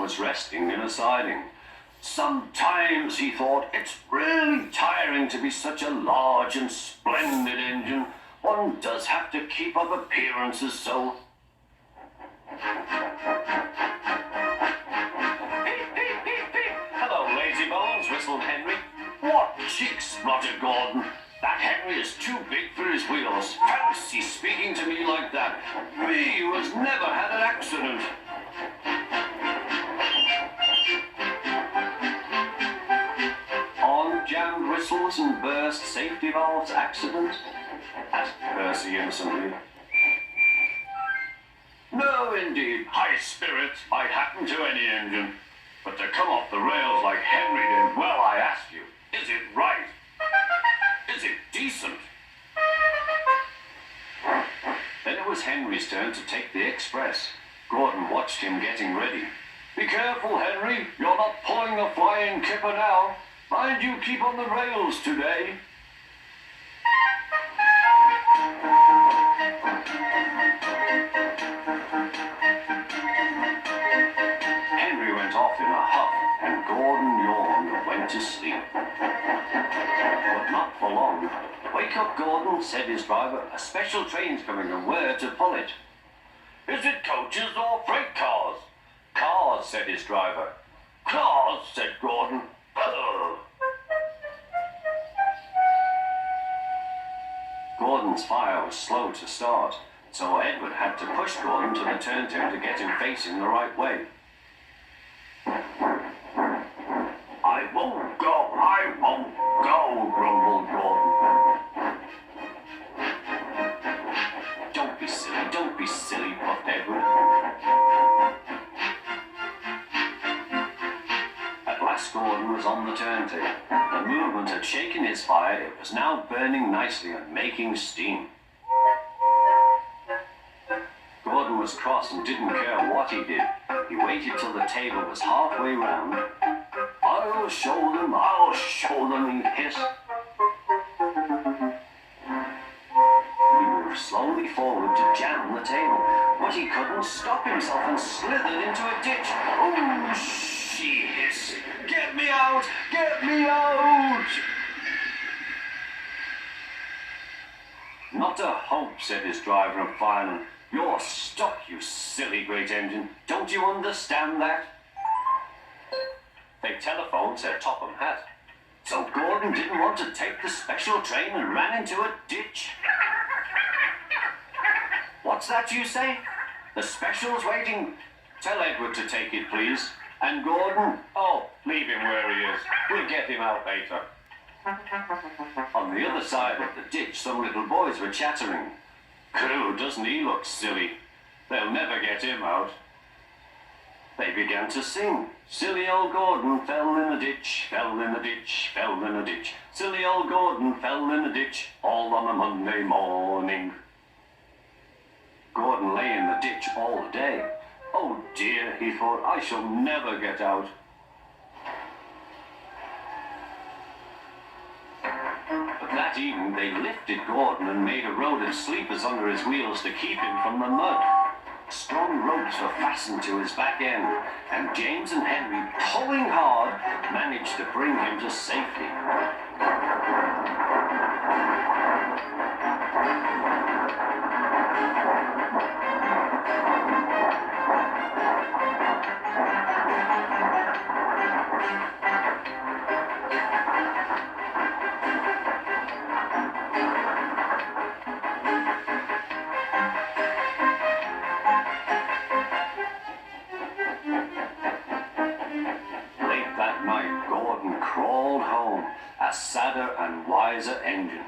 was resting in a siding. Sometimes, he thought, it's really tiring to be such a large and splendid engine. One does have to keep up appearances, so... Peep, peep, peep, peep! Hello, lazy bones, whistled Henry. What cheek, spluttered Gordon. That Henry is too big for his wheels. Fancy speaking to me like that. Me, who has never had an accident. On jammed whistles and burst safety valves accident? Asked Percy innocently. No, indeed. High spirits might happen to any engine. But to come off the rails like Henry did, well, I ask you, is it right? Is it decent? Then it was Henry's turn to take the express. Gordon watched him getting ready. Be careful, Henry. You're not pulling the flying kipper now. Mind you keep on the rails today. Henry went off in a huff, and Gordon yawned and went to sleep. But not for long. Wake up, Gordon, said his driver. A special train's coming, and where to pull it? Is it coaches or freight cars? Cars, said his driver. Cars, said Gordon. Ugh. Gordon's fire was slow to start, so Edward had to push Gordon to the turntable to get him facing the right way. I won't go, grumbled Gordon. Don't be silly, puffed Edward. At last Gordon was on the turntable. The movement had shaken his fire. It was now burning nicely and making steam. Gordon was cross and didn't care what he did. He waited till the table was halfway round. I'll show them, he hissed. He moved slowly forward to jam the table, but he couldn't stop himself and slithered into a ditch. Oh, she hissed. Get me out! Get me out! Not a hope, said his driver and fireman. You're stuck, you silly great engine. Don't you understand that? They telephoned, said Topham Hatt. So Gordon didn't want to take the special train and ran into a ditch. What's that you say? The special's waiting. Tell Edward to take it, please. And Gordon? Oh, leave him where he is. We'll get him out later. On the other side of the ditch, some little boys were chattering. Crew, doesn't he look silly? They'll never get him out. They began to sing. Silly old Gordon fell in the ditch, fell in the ditch, fell in the ditch. Silly old Gordon fell in the ditch, all on a Monday morning. Gordon lay in the ditch all day. Oh dear, he thought, I shall never get out. But that evening they lifted Gordon and made a road of sleepers under his wheels to keep him from the mud. Strong ropes were fastened to his back end, and James and Henry, pulling hard, managed to bring him to safety. That night, Gordon crawled home, a sadder and wiser engine.